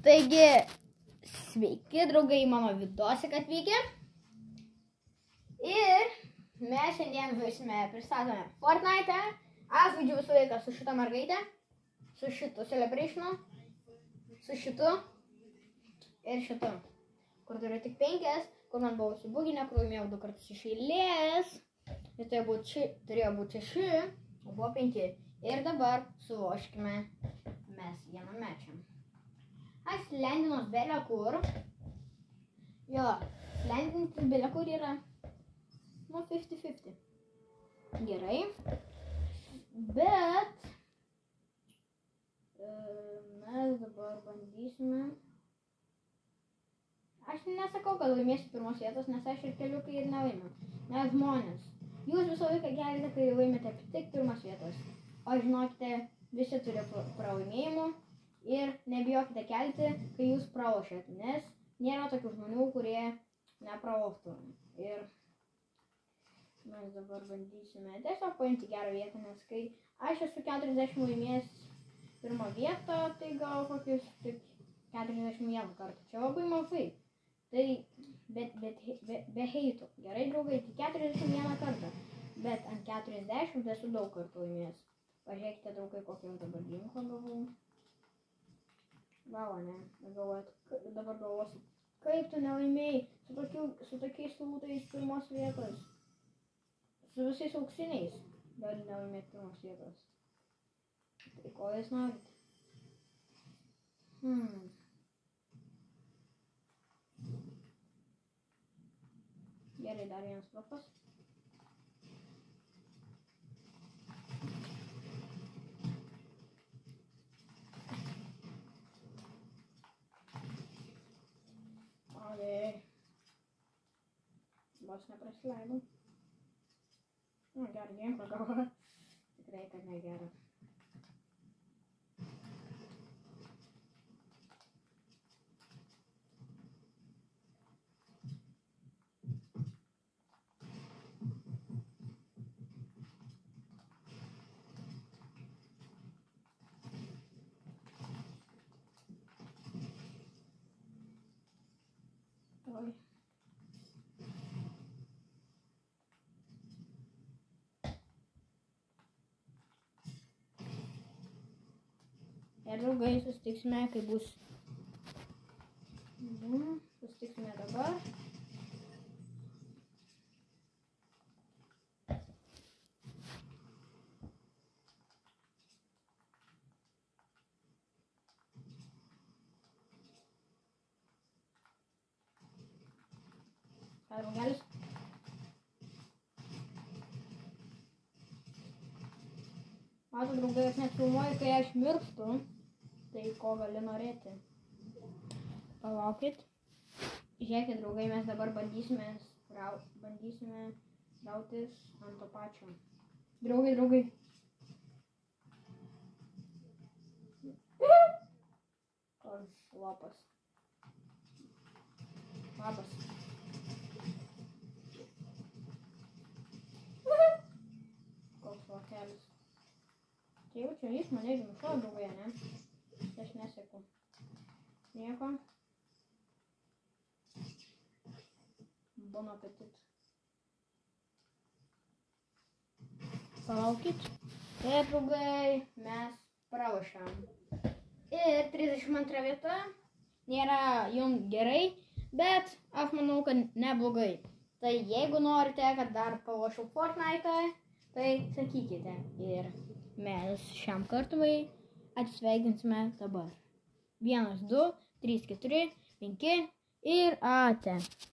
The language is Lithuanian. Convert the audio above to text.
Taigi, sveiki draugai mano videose, kad atvykę. Ir mes šiandien žaisime, pristatome Fortnite. Aš žaidžiu visą laiką su šitą mergaitę, su šitu celebrationu, su šitu ir šitu, kur turiu tik 5, kur man buvo subuginę, kur laimėjau 2 kartus iš eilės. Ir tai turėjo būti 6, o buvo 5. Ir dabar suvoškime mes vieną mečiam. Aš lendinos belė kur. Jo, lendinti belė kur yra 50-50. Gerai. Bet mes dabar bandysime. Aš nesakau, kad laimėsiu pirmos vietos, nes aš ir keliukai ir nelaimiu. Nes žmonės, jūs visą laiką gelite, kai laimite tik pirmas vietos. O žinokite, visi turi pralaimėjimų. Ir nebijokite kelti, kai jūs pralošėt, nes nėra tokių žmonių, kurie nepraloštų. Ir mes dabar bandysime tiesiog paimti gerą vietą, nes kai aš esu 40 laimėjęs pirmą vietą, tai gal kokius tik 41 kartą. Čia labai mažai. Tai be heitų. Gerai, draugai, tik 41 kartą. Bet ant 40 esu daug kartų laimėjęs. Pažiūrėkite, draugai, kokį dabar ginklą gavau. Vau, ne, dabar galvosiu, kaip tu nelaimėjai su tokiais lūtais pirmos vietos, su visais auksiniais, gali nelaimėti pirmos vietos. Tai ko jūs norite? Gerai, dar vienas propas. Vos neprasileidau. Gerą ginklą gavau. Tikrai, kad negerą. Oi. Ir draugai, susitiksime, kai bus. Susitiksime dabar. Ką, draugelis? Mato, draugai, aš net filmuoju, kai aš mirštu. Tai ko gali norėti. Palaukit. Žiūrėkit, draugai, mes dabar bandysime rautis ant to pačio. Draugai. Koks lopas. Labas. Koks lokelis. Tai jaučiu, jis mane žinau, draugai, ne? Aš neseku. Nieko. Bon appetit. Palaukit. Ir draugai, mes pralošėm. Ir 32 vieta nėra jums gerai, bet aš manau, kad neblogai. Tai jeigu norite, kad dar palošiau Fortnite, tai sakykite. Ir mes šiam kartui atsveikinsime dabar. 1, 2, 3, 4, 5 ir ate.